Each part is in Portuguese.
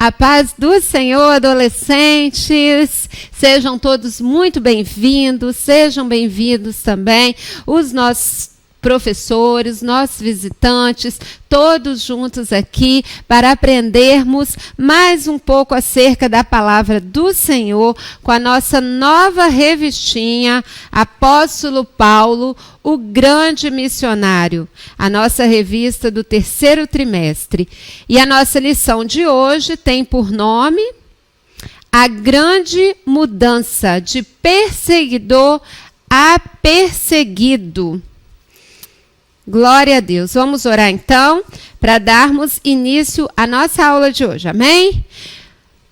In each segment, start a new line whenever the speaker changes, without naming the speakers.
A paz do Senhor, adolescentes. Sejam todos muito bem-vindos. Sejam bem-vindos também os nossos professores, nossos visitantes, todos juntos aqui para aprendermos mais um pouco acerca da palavra do Senhor com a nossa nova revistinha Apóstolo Paulo, o grande missionário, a nossa revista do terceiro trimestre. E a nossa lição de hoje tem por nome A Grande Mudança de Perseguidor a Perseguido. Glória a Deus. Vamos orar então para darmos início à nossa aula de hoje. Amém?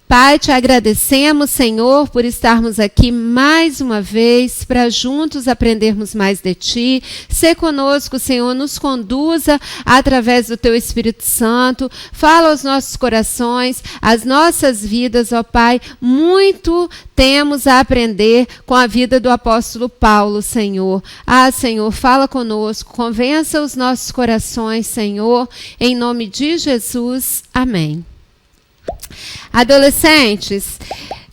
Pai, te agradecemos, Senhor, por estarmos aqui mais uma vez para juntos aprendermos mais de Ti. Sê conosco, Senhor, nos conduza através do Teu Espírito Santo. Fala aos nossos corações, às nossas vidas, ó Pai. Muito temos a aprender com a vida do apóstolo Paulo, Senhor. Ah, Senhor, fala conosco, convença os nossos corações, Senhor, em nome de Jesus. Amém. Adolescentes,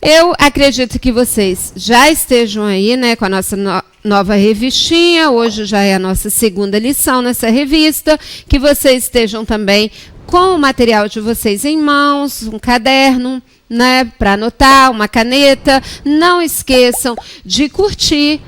eu acredito que vocês já estejam aí, né, com a nossa nova revistinha. Hoje já é a nossa segunda lição nessa revista. Que vocês estejam também com o material de vocês em mãos, um caderno, né, para anotar, uma caneta. Não esqueçam de curtir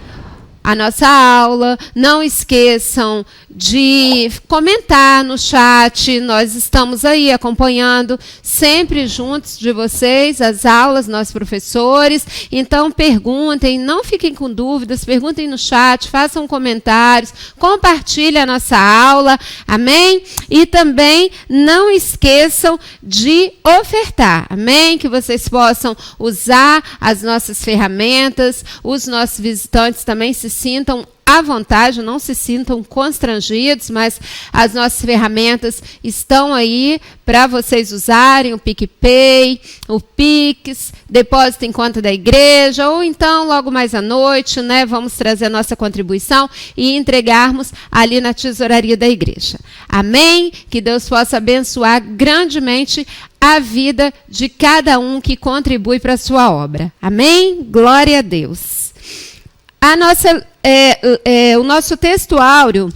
a nossa aula, não esqueçam de comentar no chat. Nós estamos aí acompanhando sempre juntos de vocês as aulas, nós professores. Então perguntem, não fiquem com dúvidas, perguntem no chat, façam comentários, compartilhem a nossa aula, amém? E também não esqueçam de ofertar, amém? Que vocês possam usar as nossas ferramentas, os nossos visitantes também se sintam à vontade, não se sintam constrangidos, mas as nossas ferramentas estão aí para vocês usarem, o PicPay, o Pix, depósito em conta da igreja, ou então, logo mais à noite, né, vamos trazer a nossa contribuição e entregarmos ali na tesouraria da igreja. Amém? Que Deus possa abençoar grandemente a vida de cada um que contribui para a sua obra. Amém? Glória a Deus. O nosso texto áureo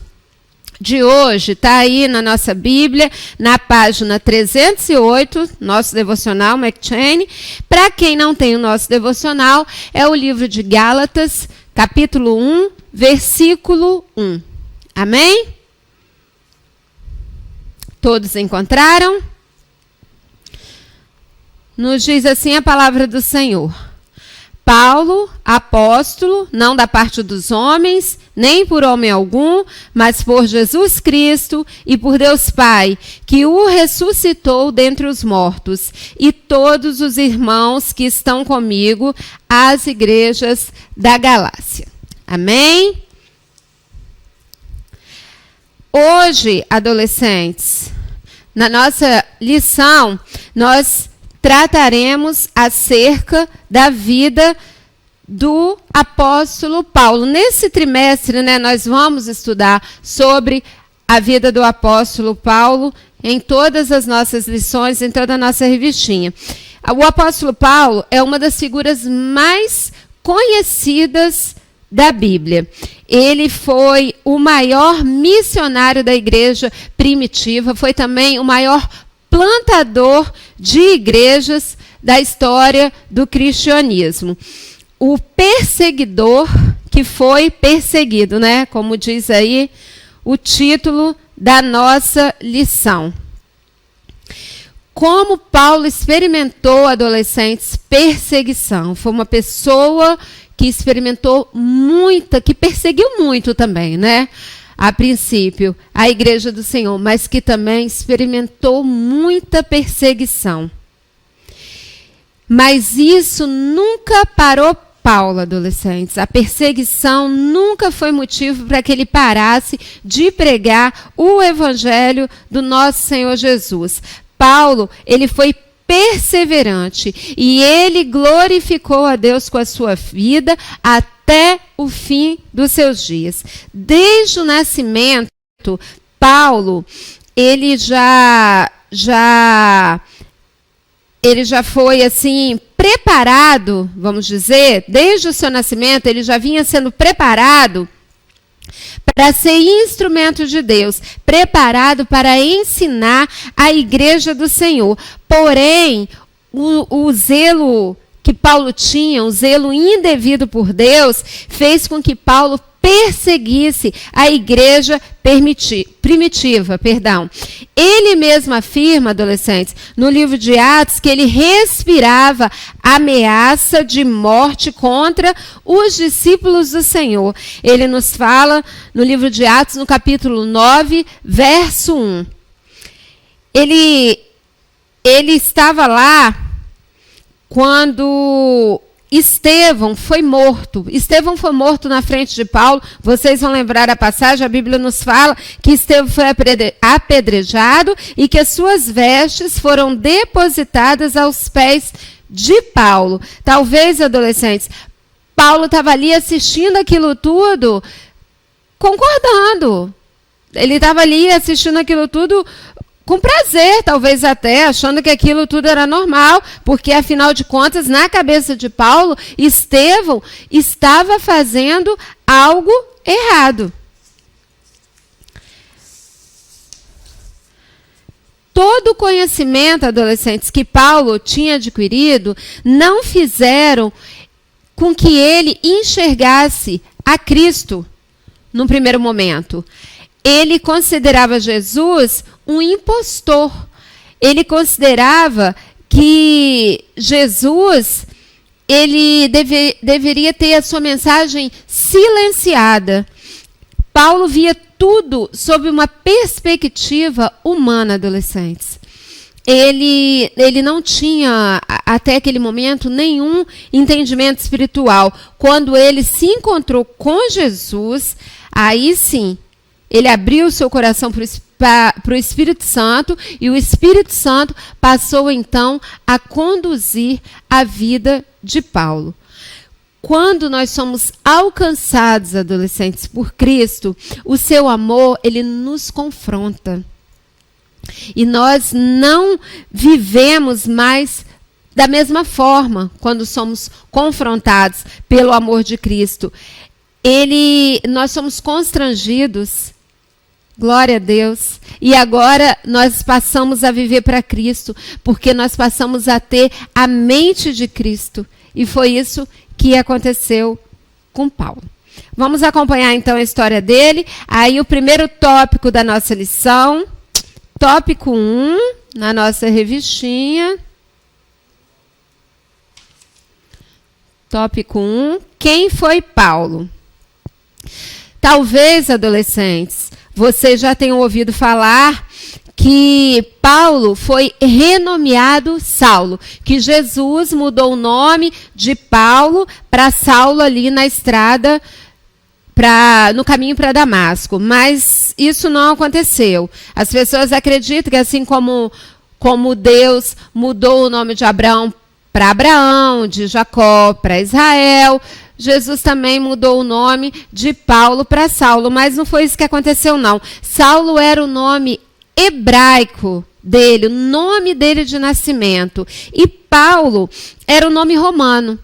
de hoje está aí na nossa Bíblia, na página 308, nosso devocional McChain. Para quem não tem o nosso devocional, é o livro de Gálatas, capítulo 1, versículo 1. Amém? Todos encontraram? Nos diz assim a palavra do Senhor. Paulo, apóstolo, não da parte dos homens, nem por homem algum, mas por Jesus Cristo e por Deus Pai, que o ressuscitou dentre os mortos, e todos os irmãos que estão comigo, às igrejas da Galácia. Amém? Hoje, adolescentes, na nossa lição, nós trataremos acerca da vida do apóstolo Paulo. Nesse trimestre, né, nós vamos estudar sobre a vida do apóstolo Paulo em todas as nossas lições, em toda a nossa revistinha. O apóstolo Paulo é uma das figuras mais conhecidas da Bíblia. Ele foi o maior missionário da igreja primitiva, foi também o maior plantador de igrejas da história do cristianismo. O perseguidor que foi perseguido, né? Como diz aí o título da nossa lição. Como Paulo experimentou, adolescentes, perseguição. Foi uma pessoa que experimentou muita, que perseguiu muito também, né? A princípio, a igreja do Senhor, mas que também experimentou muita perseguição. Mas isso nunca parou Paulo, adolescentes. A perseguição nunca foi motivo para que ele parasse de pregar o evangelho do nosso Senhor Jesus. Paulo, ele foi perseverante e ele glorificou a Deus com a sua vida até o fim dos seus dias. Desde o nascimento, Paulo, ele já ele já foi assim preparado, vamos dizer, desde o seu nascimento, ele já vinha sendo preparado para ser instrumento de Deus, preparado para ensinar a igreja do Senhor. Porém, o zelo que Paulo tinha, o zelo indevido por Deus, fez com que Paulo perseguisse a igreja primitiva. Ele mesmo afirma, adolescentes, no livro de Atos, que ele respirava ameaça de morte contra os discípulos do Senhor. Ele nos fala no livro de Atos, no capítulo 9, verso 1. Ele estava lá quando Estevão foi morto. Estevão foi morto na frente de Paulo. Vocês vão lembrar a passagem, a Bíblia nos fala que Estevão foi apedrejado e que as suas vestes foram depositadas aos pés de Paulo. Talvez, adolescentes, Paulo estava ali assistindo aquilo tudo, concordando. Ele estava ali assistindo aquilo tudo com prazer, talvez até, achando que aquilo tudo era normal, porque, afinal de contas, na cabeça de Paulo, Estevão estava fazendo algo errado. Todo o conhecimento, adolescentes, que Paulo tinha adquirido, não fizeram com que ele enxergasse a Cristo no primeiro momento. Ele considerava Jesus um impostor. Ele considerava que Jesus deveria ter a sua mensagem silenciada. Paulo via tudo sob uma perspectiva humana, adolescentes. Ele não tinha, até aquele momento, nenhum entendimento espiritual. Quando ele se encontrou com Jesus, aí sim, ele abriu o seu coração para o Espírito Santo e o Espírito Santo passou, então, a conduzir a vida de Paulo. Quando nós somos alcançados, adolescentes, por Cristo, o seu amor, ele nos confronta. E nós não vivemos mais da mesma forma quando somos confrontados pelo amor de Cristo. Nós somos constrangidos. Glória a Deus. E agora nós passamos a viver para Cristo, porque nós passamos a ter a mente de Cristo. E foi isso que aconteceu com Paulo. Vamos acompanhar então a história dele. Aí o primeiro tópico da nossa lição, tópico 1, na nossa revistinha. Tópico 1, quem foi Paulo? Talvez, adolescentes, vocês já tenham ouvido falar que Paulo foi renomeado Saulo, que Jesus mudou o nome de Paulo para Saulo ali na estrada, no caminho para Damasco. Mas isso não aconteceu. As pessoas acreditam que assim como Deus mudou o nome de Abraão para Abraão, de Jacó para Israel, Jesus também mudou o nome de Paulo para Saulo, mas não foi isso que aconteceu, não. Saulo era o nome hebraico dele, o nome dele de nascimento. E Paulo era o nome romano.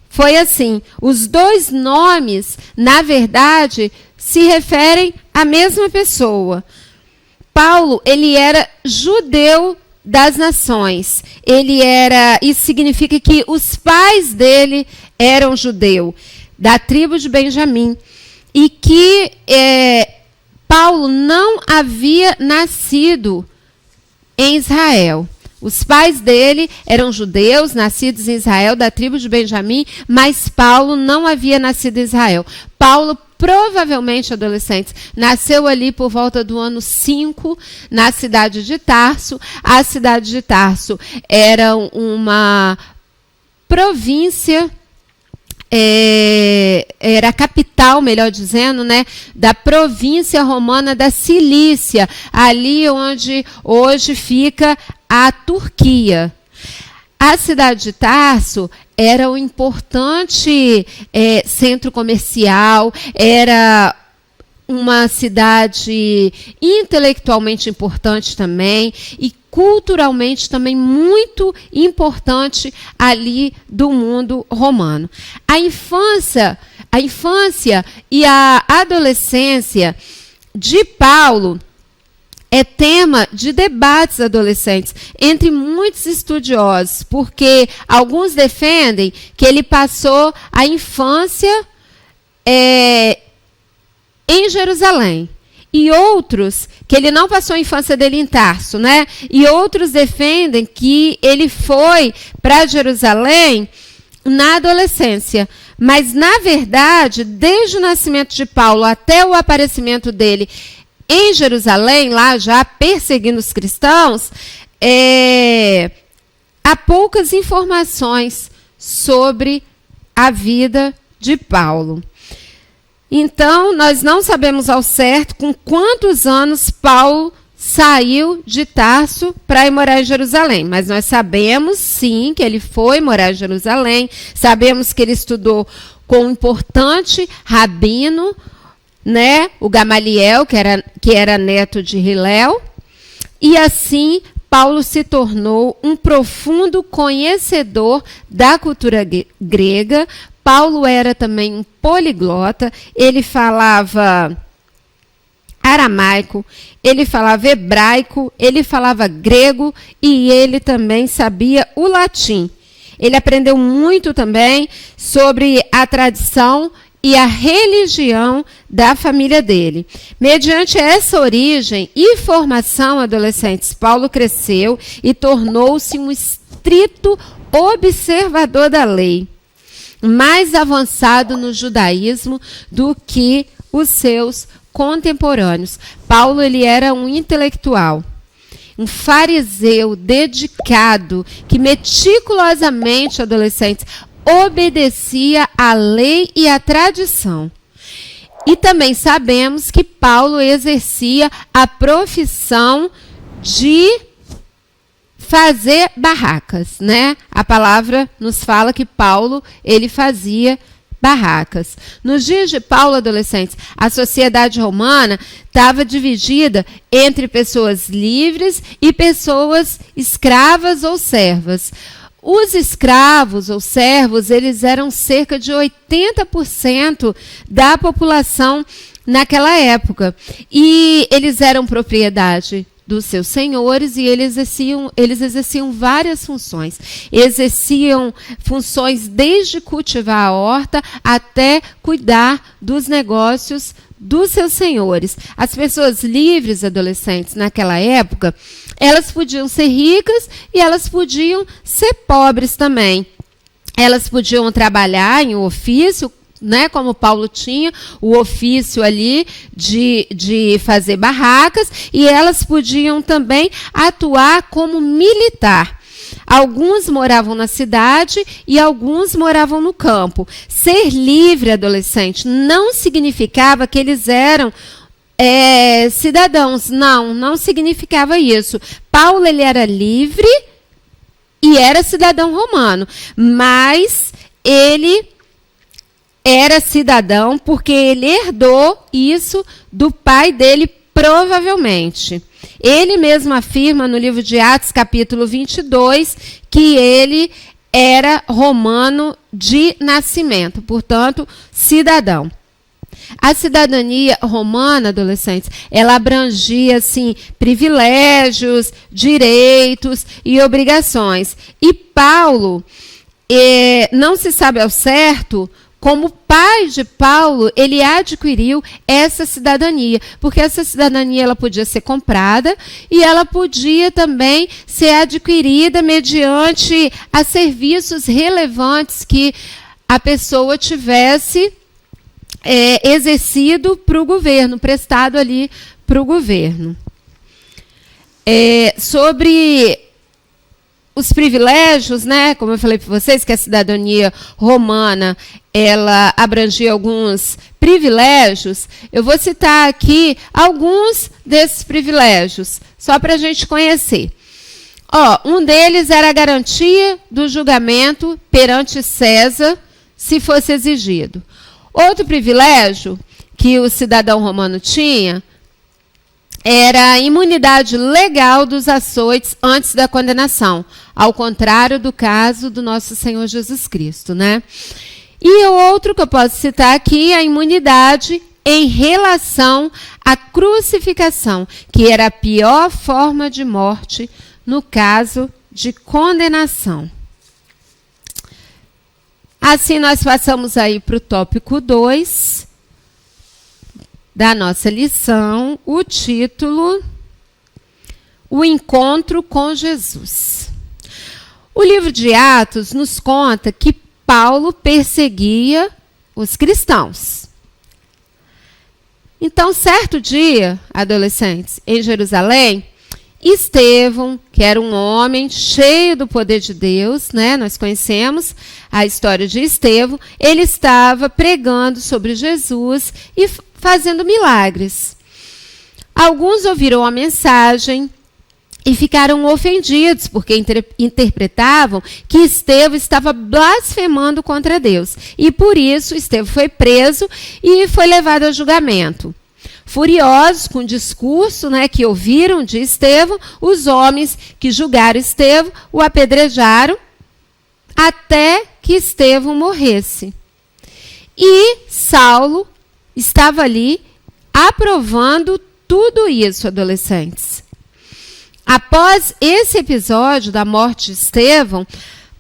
Foi assim, os dois nomes, na verdade, se referem à mesma pessoa. Paulo, ele era judeu das nações. Isso significa que os pais dele eram judeu, da tribo de Benjamim, e que Paulo não havia nascido em Israel. Os pais dele eram judeus, nascidos em Israel, da tribo de Benjamim, mas Paulo não havia nascido em Israel. Paulo, provavelmente, adolescentes, nasceu ali por volta do ano 5, na cidade de Tarso. A cidade de Tarso era uma província, era a capital, melhor dizendo, né, da província romana da Cilícia, ali onde hoje fica a Turquia. A cidade de Tarso era um importante centro comercial, era uma cidade intelectualmente importante também, e culturalmente também muito importante ali do mundo romano. A infância e a adolescência de Paulo é tema de debates adolescentes entre muitos estudiosos, porque alguns defendem que ele passou a infância em Jerusalém. E outros, que ele não passou a infância dele em Tarso, né? E outros defendem que ele foi para Jerusalém na adolescência. Mas, na verdade, desde o nascimento de Paulo até o aparecimento dele em Jerusalém, lá já perseguindo os cristãos, há poucas informações sobre a vida de Paulo. Então, nós não sabemos ao certo com quantos anos Paulo saiu de Tarso para ir morar em Jerusalém. Mas nós sabemos, sim, que ele foi morar em Jerusalém. Sabemos que ele estudou com um importante rabino, né, o Gamaliel, que era neto de Hilel. E assim, Paulo se tornou um profundo conhecedor da cultura grega. Paulo era também um poliglota, ele falava aramaico, ele falava hebraico, ele falava grego e ele também sabia o latim. Ele aprendeu muito também sobre a tradição e a religião da família dele. Mediante essa origem e formação adolescentes, Paulo cresceu e tornou-se um estrito observador da lei, mais avançado no judaísmo do que os seus contemporâneos. Paulo, ele era um intelectual, um fariseu dedicado, que meticulosamente, adolescentes, obedecia à lei e à tradição. E também sabemos que Paulo exercia a profissão de fazer barracas, né? A palavra nos fala que Paulo, ele fazia barracas. Nos dias de Paulo, adolescentes, a sociedade romana estava dividida entre pessoas livres e pessoas escravas ou servas. Os escravos ou servos, eles eram cerca de 80% da população naquela época. E eles eram propriedade dos seus senhores e eles exerciam várias funções. Exerciam funções desde cultivar a horta até cuidar dos negócios dos seus senhores. As pessoas livres, adolescentes, naquela época, elas podiam ser ricas e elas podiam ser pobres também. Elas podiam trabalhar em um ofício, né, como Paulo tinha o ofício ali de fazer barracas, e elas podiam também atuar como militar. Alguns moravam na cidade e alguns moravam no campo. Ser livre, adolescente, não significava que eles eram cidadãos. Não significava isso. Paulo, ele era livre e era cidadão romano, mas ele era cidadão porque ele herdou isso do pai dele, provavelmente. Ele mesmo afirma no livro de Atos, capítulo 22, que ele era romano de nascimento, portanto, cidadão. A cidadania romana, adolescentes, ela abrangia, assim, privilégios, direitos e obrigações. E Paulo, não se sabe ao certo como o pai de Paulo, ele adquiriu essa cidadania, porque essa cidadania ela podia ser comprada e ela podia também ser adquirida mediante a serviços relevantes que a pessoa tivesse exercido para o governo, prestado ali para o governo. Sobre os privilégios, né, como eu falei para vocês, que a cidadania romana, ela abrangia alguns privilégios, eu vou citar aqui alguns desses privilégios, só para a gente conhecer. Um deles era a garantia do julgamento perante César, se fosse exigido. Outro privilégio que o cidadão romano tinha era a imunidade legal dos açoites antes da condenação, ao contrário do caso do nosso Senhor Jesus Cristo, né? E o outro que eu posso citar aqui é a imunidade em relação à crucificação, que era a pior forma de morte no caso de condenação. Assim, nós passamos aí para o tópico 2 da nossa lição, o título, O Encontro com Jesus. O livro de Atos nos conta que Paulo perseguia os cristãos. Então, certo dia, adolescentes, em Jerusalém, Estevão, que era um homem cheio do poder de Deus, né? Nós conhecemos a história de Estevão, ele estava pregando sobre Jesus e fazendo milagres. Alguns ouviram a mensagem e ficaram ofendidos, porque interpretavam que Estevão estava blasfemando contra Deus. E por isso Estevão foi preso e foi levado a julgamento. Furiosos com o discurso, né, que ouviram de Estevão, os homens que julgaram Estevão o apedrejaram até que Estevão morresse. E Saulo estava ali aprovando tudo isso, adolescentes. Após esse episódio da morte de Estevão,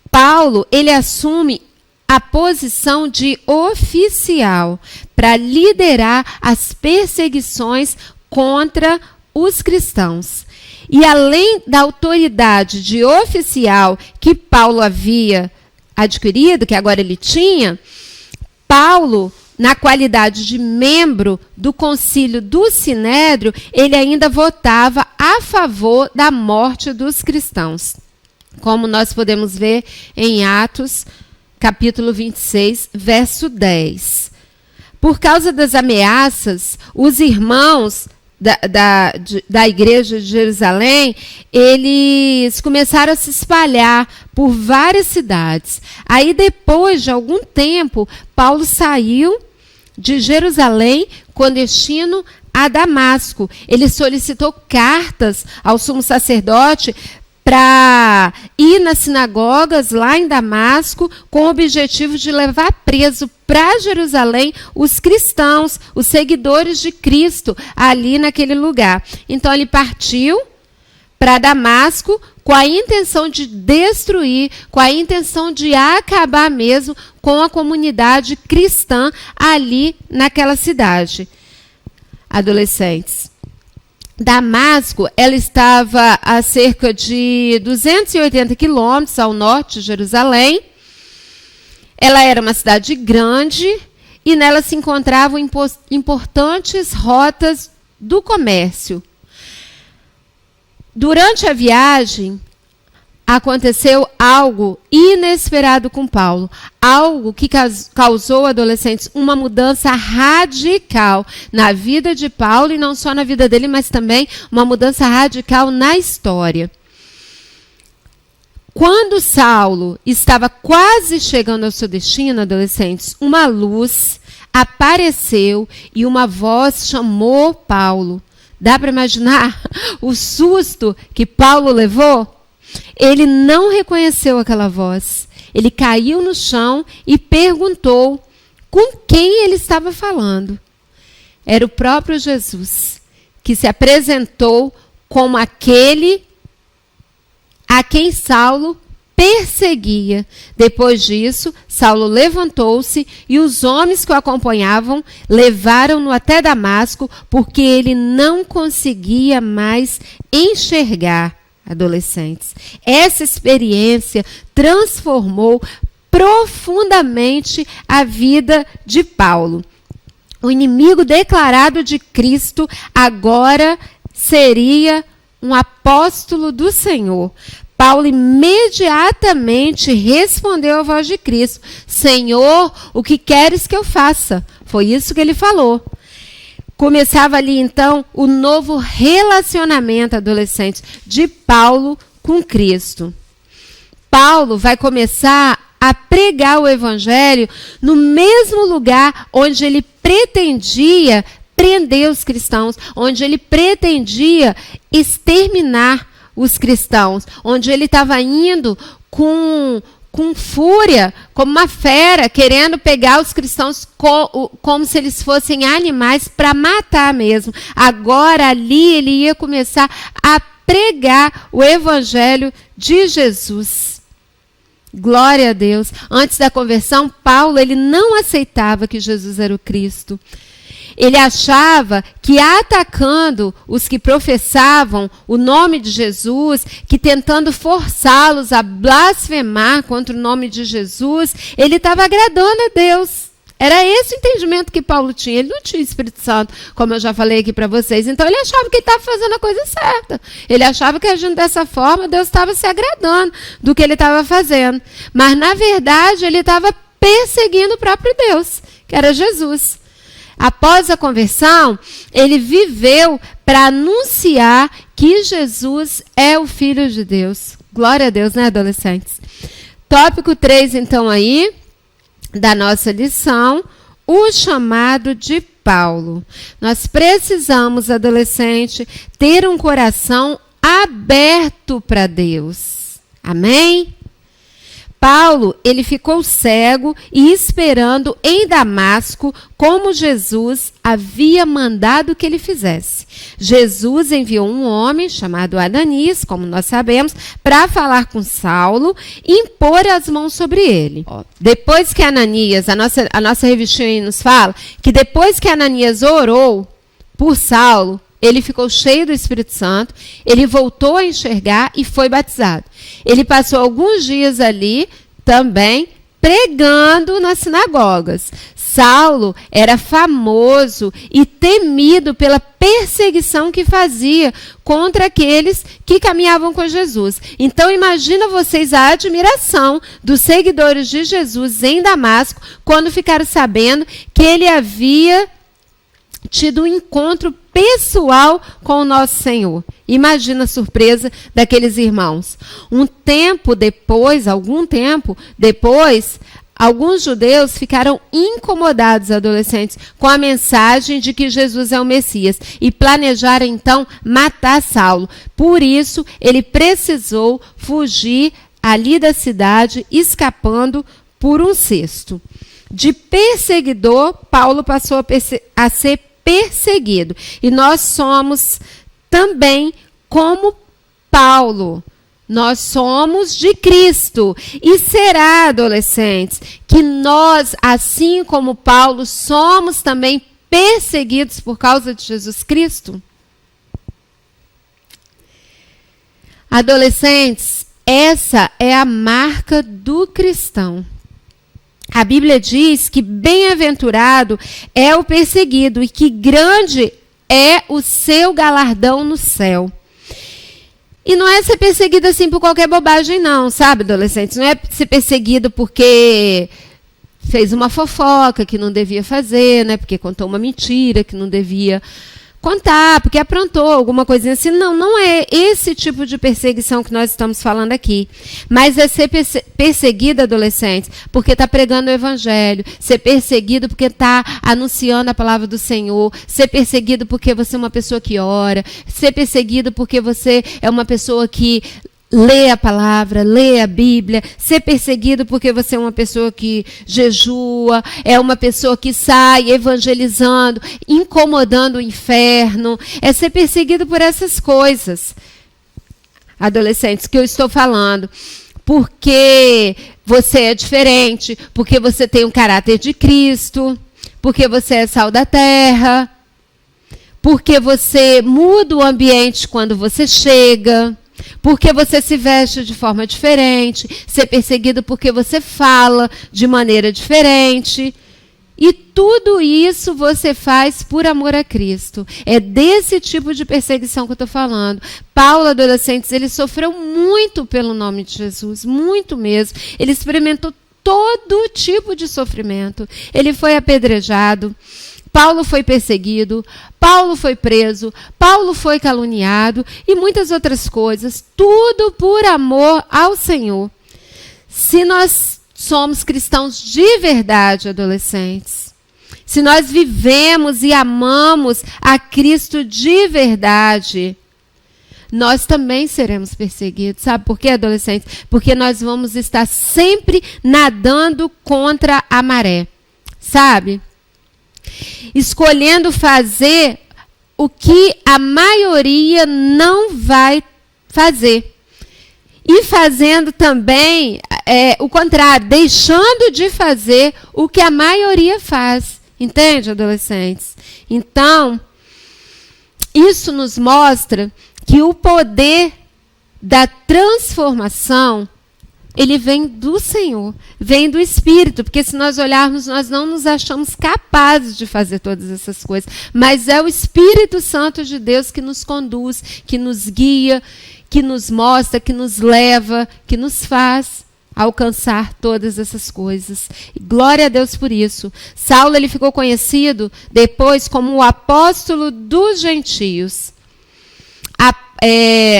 Paulo ele assume a posição de oficial para liderar as perseguições contra os cristãos. E além da autoridade de oficial que Paulo havia adquirido, que agora ele tinha, Paulo, na qualidade de membro do concílio do Sinédrio, ele ainda votava a favor da morte dos cristãos, como nós podemos ver em Atos, capítulo 26, verso 10. Por causa das ameaças, os irmãos da igreja de Jerusalém, eles começaram a se espalhar por várias cidades. Aí, depois de algum tempo, Paulo saiu de Jerusalém com destino a Damasco. Ele solicitou cartas ao sumo sacerdote para ir nas sinagogas lá em Damasco com o objetivo de levar preso para Jerusalém os cristãos, os seguidores de Cristo ali naquele lugar. Então ele partiu para Damasco com a intenção de destruir, com a intenção de acabar mesmo com a comunidade cristã ali naquela cidade. Adolescentes. Damasco, ela estava a cerca de 280 quilômetros ao norte de Jerusalém. Ela era uma cidade grande e nela se encontravam importantes rotas do comércio. Durante a viagem, aconteceu algo inesperado com Paulo, algo que causou, adolescentes, uma mudança radical na vida de Paulo, e não só na vida dele, mas também uma mudança radical na história. Quando Saulo estava quase chegando ao seu destino, adolescentes, uma luz apareceu e uma voz chamou Paulo. Dá para imaginar o susto que Paulo levou? Ele não reconheceu aquela voz. Ele caiu no chão e perguntou com quem ele estava falando. Era o próprio Jesus, que se apresentou como aquele a quem Saulo perseguia. Depois disso, Saulo levantou-se e os homens que o acompanhavam levaram-no até Damasco, porque ele não conseguia mais enxergar. Adolescentes, essa experiência transformou profundamente a vida de Paulo. O inimigo declarado de Cristo agora seria um apóstolo do Senhor. Paulo imediatamente respondeu à voz de Cristo: Senhor, o que queres que eu faça? Foi isso que ele falou. Começava ali, então, o novo relacionamento, adolescente, de Paulo com Cristo. Paulo vai começar a pregar o evangelho no mesmo lugar onde ele pretendia prender os cristãos, onde ele pretendia exterminar os cristãos, onde ele estava indo com fúria, como uma fera, querendo pegar os cristãos como se eles fossem animais para matar mesmo. Agora ali ele ia começar a pregar o evangelho de Jesus. Glória a Deus. Antes da conversão, Paulo ele não aceitava que Jesus era o Cristo. Ele achava que atacando os que professavam o nome de Jesus, que tentando forçá-los a blasfemar contra o nome de Jesus, ele estava agradando a Deus. Era esse o entendimento que Paulo tinha. Ele não tinha Espírito Santo, como eu já falei aqui para vocês. Então ele achava que ele estava fazendo a coisa certa. Ele achava que agindo dessa forma, Deus estava se agradando do que ele estava fazendo. Mas na verdade ele estava perseguindo o próprio Deus, que era Jesus. Após a conversão, ele viveu para anunciar que Jesus é o Filho de Deus. Glória a Deus, né, adolescentes? Tópico 3, então, aí, da nossa lição, o chamado de Paulo. Nós precisamos, adolescente, ter um coração aberto para Deus. Amém? Paulo, ele ficou cego e esperando em Damasco como Jesus havia mandado que ele fizesse. Jesus enviou um homem chamado Ananias, como nós sabemos, para falar com Saulo e impor as mãos sobre ele. Depois que Ananias, a nossa revistinha aí nos fala, que depois que Ananias orou por Saulo, ele ficou cheio do Espírito Santo, ele voltou a enxergar e foi batizado. Ele passou alguns dias ali também pregando nas sinagogas. Saulo era famoso e temido pela perseguição que fazia contra aqueles que caminhavam com Jesus. Então imagina vocês a admiração dos seguidores de Jesus em Damasco quando ficaram sabendo que ele havia tido um encontro pessoal com o nosso Senhor. Imagina a surpresa daqueles irmãos. Algum tempo depois, alguns judeus ficaram incomodados, adolescentes, com a mensagem de que Jesus é o Messias e planejaram então matar Saulo. Por isso, ele precisou fugir ali da cidade, escapando por um cesto. De perseguidor, Paulo passou a ser perseguido. E nós somos também como Paulo. Nós somos de Cristo. E será, adolescentes, que nós, assim como Paulo, somos também perseguidos por causa de Jesus Cristo? Adolescentes, essa é a marca do cristão. A Bíblia diz que bem-aventurado é o perseguido e que grande é o seu galardão no céu. E não é ser perseguido assim por qualquer bobagem não, sabe, adolescentes? Não é ser perseguido porque fez uma fofoca que não devia fazer, né? Porque contou uma mentira que não devia contar, porque aprontou alguma coisinha assim. Não, não é esse tipo de perseguição que nós estamos falando aqui. Mas é ser perseguido, adolescentes, porque está pregando o evangelho. Ser perseguido porque está anunciando a palavra do Senhor. Ser perseguido porque você é uma pessoa que ora. Ser perseguido porque você é uma pessoa que lê a palavra, lê a Bíblia, ser perseguido porque você é uma pessoa que jejua, é uma pessoa que sai evangelizando, incomodando o inferno, é ser perseguido por essas coisas. Adolescentes, que eu estou falando, porque você é diferente, porque você tem o caráter de Cristo, porque você é sal da terra, porque você muda o ambiente quando você chega, porque você se veste de forma diferente, ser perseguido porque você fala de maneira diferente. E tudo isso você faz por amor a Cristo. É desse tipo de perseguição que eu estou falando. Paulo, adolescentes, ele sofreu muito pelo nome de Jesus, muito mesmo. Ele experimentou todo tipo de sofrimento. Ele foi apedrejado. Paulo foi perseguido, Paulo foi preso, Paulo foi caluniado e muitas outras coisas, tudo por amor ao Senhor. Se nós somos cristãos de verdade, adolescentes, se nós vivemos e amamos a Cristo de verdade, nós também seremos perseguidos. Sabe por quê, adolescentes? Porque nós vamos estar sempre nadando contra a maré. Sabe? Escolhendo fazer o que a maioria não vai fazer. E fazendo também o contrário, deixando de fazer o que a maioria faz. Entende, adolescentes? Então, isso nos mostra que o poder da transformação, ele vem do Senhor, vem do Espírito, porque se nós olharmos, nós não nos achamos capazes de fazer todas essas coisas, mas é o Espírito Santo de Deus que nos conduz, que nos guia, que nos mostra, que nos leva, que nos faz alcançar todas essas coisas. Glória a Deus por isso. Saulo, ele ficou conhecido depois como o apóstolo dos gentios.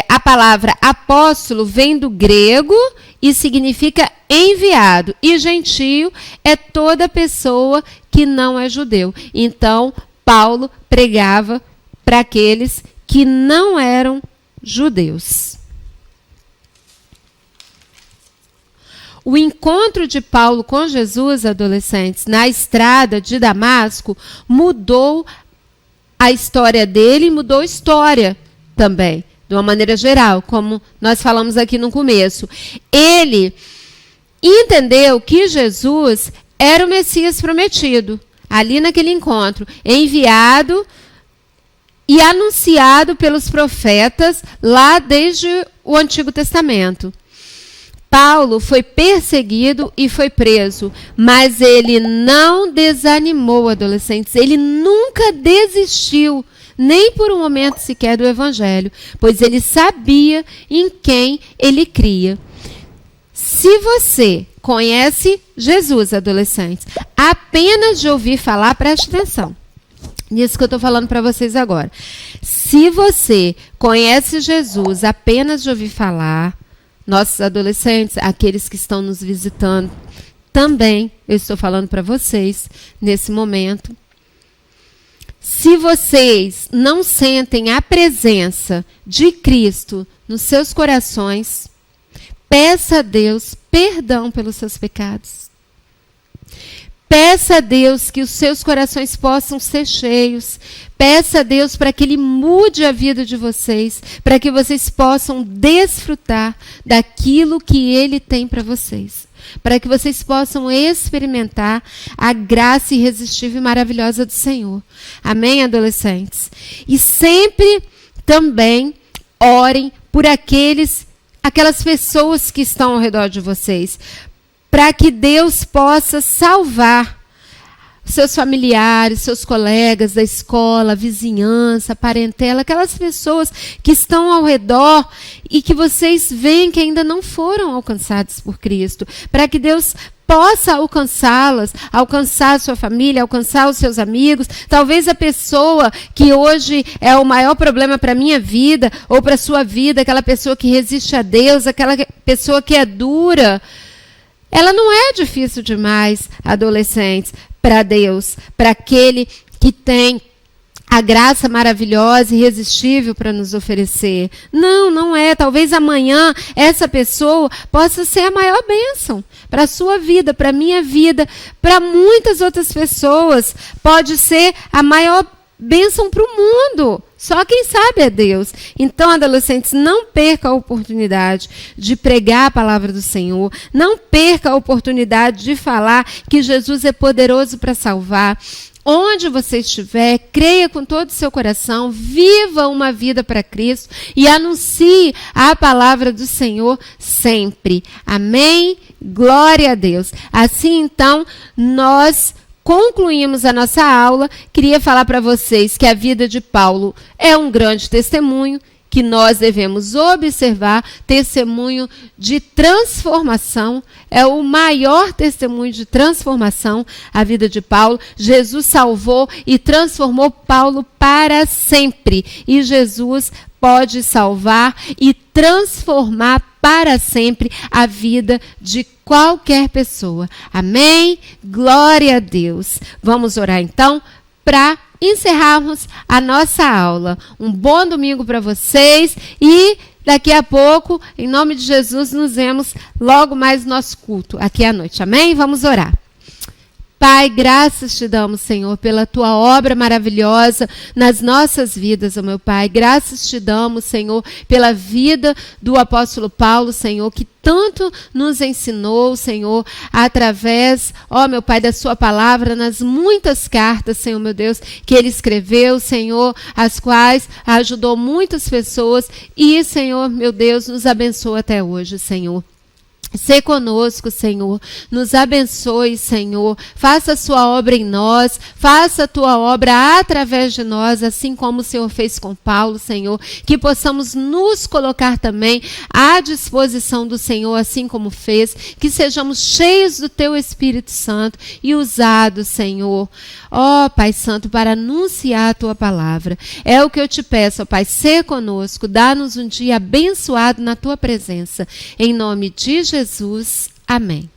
A palavra apóstolo vem do grego e significa enviado. E gentio é toda pessoa que não é judeu. Então, Paulo pregava para aqueles que não eram judeus. O encontro de Paulo com Jesus, adolescentes, na estrada de Damasco, mudou a história dele e mudou a história também, de uma maneira geral, como nós falamos aqui no começo. Ele entendeu que Jesus era o Messias prometido, ali naquele encontro, enviado e anunciado pelos profetas lá desde o Antigo Testamento. Paulo foi perseguido e foi preso, mas ele não desanimou, adolescentes. Ele nunca desistiu, nem por um momento sequer, do Evangelho, pois ele sabia em quem ele cria. Se você conhece Jesus, adolescentes, apenas de ouvir falar, preste atenção nisso que eu estou falando para vocês agora. Se você conhece Jesus apenas de ouvir falar, nossos adolescentes, aqueles que estão nos visitando, também eu estou falando para vocês nesse momento. Se vocês não sentem a presença de Cristo nos seus corações, peça a Deus perdão pelos seus pecados. Peça a Deus que os seus corações possam ser cheios. Peça a Deus para que Ele mude a vida de vocês, para que vocês possam desfrutar daquilo que Ele tem para vocês. Para que vocês possam experimentar a graça irresistível e maravilhosa do Senhor. Amém, adolescentes? E sempre também orem por aquelas pessoas que estão ao redor de vocês, para que Deus possa salvar seus familiares, seus colegas da escola, vizinhança, parentela, aquelas pessoas que estão ao redor e que vocês veem que ainda não foram alcançadas por Cristo, para que Deus possa alcançá-las, alcançar a sua família, alcançar os seus amigos. Talvez a pessoa que hoje é o maior problema para a minha vida ou para a sua vida, aquela pessoa que resiste a Deus, aquela pessoa que é dura, ela não é difícil demais, adolescentes, para Deus, para aquele que tem a graça maravilhosa e irresistível para nos oferecer. Não, não é. Talvez amanhã essa pessoa possa ser a maior bênção para a sua vida, para a minha vida, para muitas outras pessoas. Pode ser a maior bênção para o mundo. Só quem sabe é Deus. Então, adolescentes, não perca a oportunidade de pregar a palavra do Senhor. Não perca a oportunidade de falar que Jesus é poderoso para salvar. Onde você estiver, creia com todo o seu coração, viva uma vida para Cristo e anuncie a palavra do Senhor sempre. Amém? Glória a Deus. Assim, então, nós concluímos a nossa aula. Queria falar para vocês que a vida de Paulo é um grande testemunho que nós devemos observar, testemunho de transformação, é o maior testemunho de transformação, a vida de Paulo. Jesus salvou e transformou Paulo para sempre, e Jesus pode salvar e transformar para sempre a vida de qualquer pessoa. Amém? Glória a Deus. Vamos orar então para encerrarmos a nossa aula. Um bom domingo para vocês e daqui a pouco, em nome de Jesus, nos vemos logo mais no nosso culto aqui à noite. Amém? Vamos orar. Pai, graças te damos, Senhor, pela tua obra maravilhosa nas nossas vidas, ó meu Pai. Graças te damos, Senhor, pela vida do apóstolo Paulo, Senhor, que tanto nos ensinou, Senhor, através, ó meu Pai, da sua palavra, nas muitas cartas, Senhor, meu Deus, que ele escreveu, Senhor, as quais ajudou muitas pessoas e, Senhor, meu Deus, nos abençoa até hoje, Senhor. Sê conosco, Senhor, nos abençoe, Senhor, faça a sua obra em nós, faça a tua obra através de nós, assim como o Senhor fez com Paulo, Senhor, que possamos nos colocar também à disposição do Senhor, assim como fez, que sejamos cheios do teu Espírito Santo e usados, Senhor, ó Pai Santo, para anunciar a tua palavra. É o que eu te peço, ó Pai, sê conosco, dá-nos um dia abençoado na tua presença, em nome de Jesus, amém.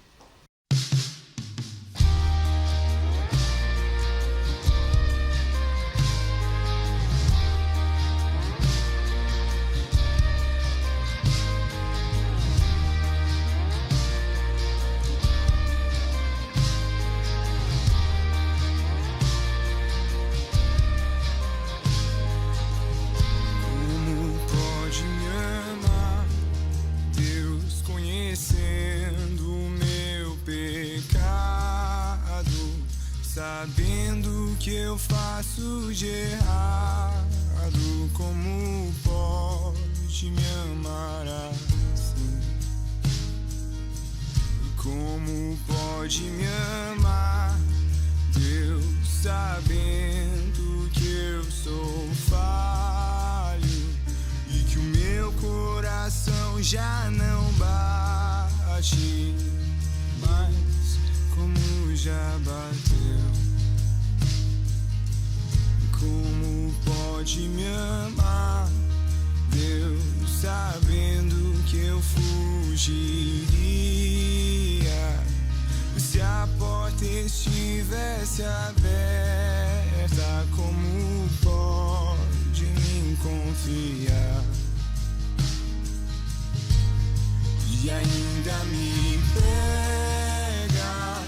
Sabendo que eu faço de errado, como pode me amar assim? Como pode me amar, Deus, sabendo que eu sou falho e que o meu coração já não bate mais como já bateu. Como pode me amar, Deus, sabendo que eu fugiria se a porta estivesse aberta? Como pode me confiar e ainda me pega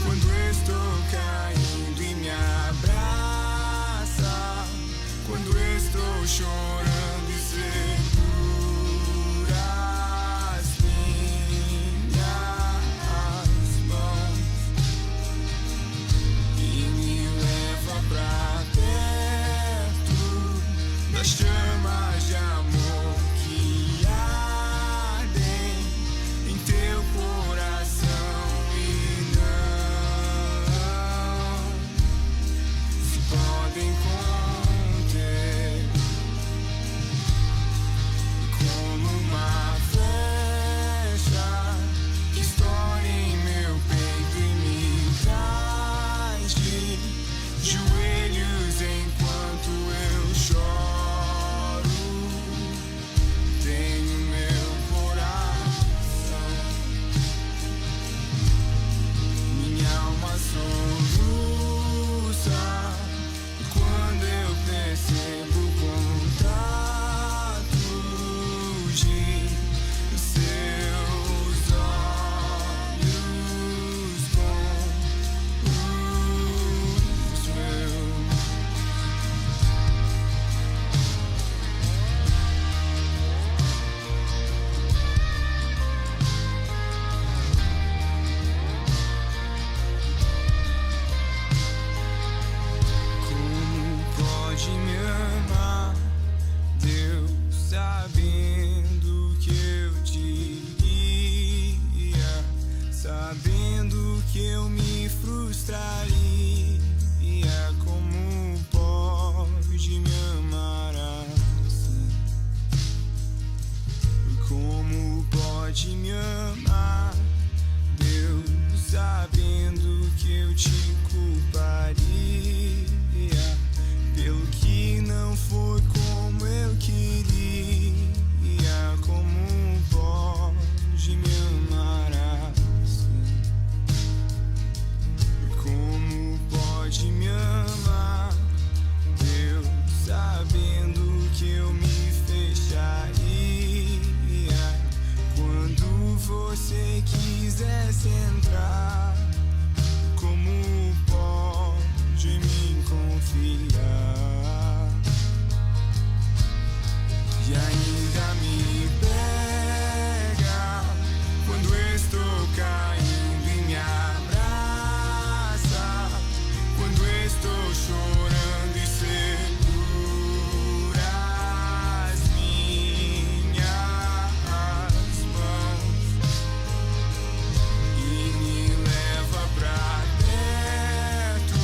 quando estou caindo e me abraça, quando estou chorando e segura as minhas mãos e me leva pra perto das chamas de amor que ardem em teu coração e não se podem conter. Como uma flecha que estoura em meu peito e me traz de joelhos enquanto eu choro. Tenho meu coração, minha alma soluça quando eu percebo o contato de seus olhos com os meus. Como pode me amar, Deus, sabendo que eu diria, sabendo que eu me frustraria? Como pode me amar assim? Como pode me amar, Deus, sabendo que eu te culparia pelo que não foi como eu queria? Como pode pudesse entrar, como pode me confiar? E ainda me pega quando estou caindo e me abraça, quando estou chorando e segura as minhas mãos e me leva pra perto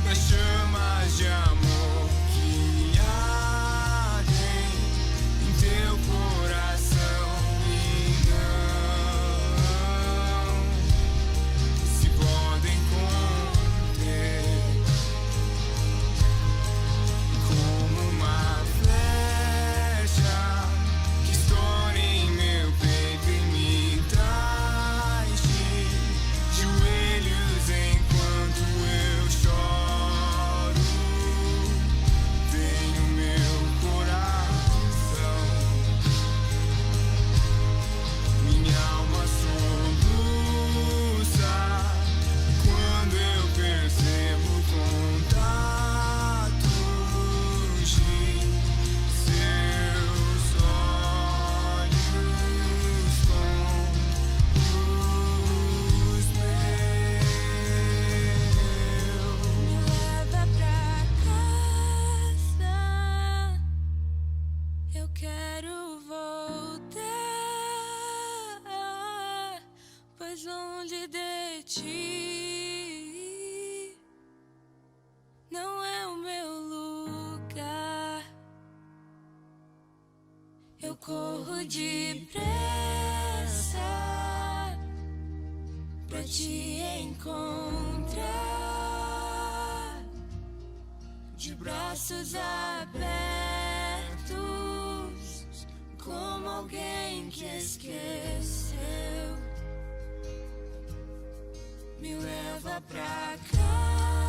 das chamas de amor que ardem em teu coração e não se podem conter. Como uma flecha que estoura em meu peito e me traz de joelhos enquanto eu choro. Vem o meu coração, minha alma soluça quando eu percebo contatos de seus olhos com os meus. Me leva pra casa, eu quero voltar, pois longe de ti não é o meu lugar. Eu corro depressa pra te encontrar, de braços abertos, como alguém que esqueceu. Me leva pra casa.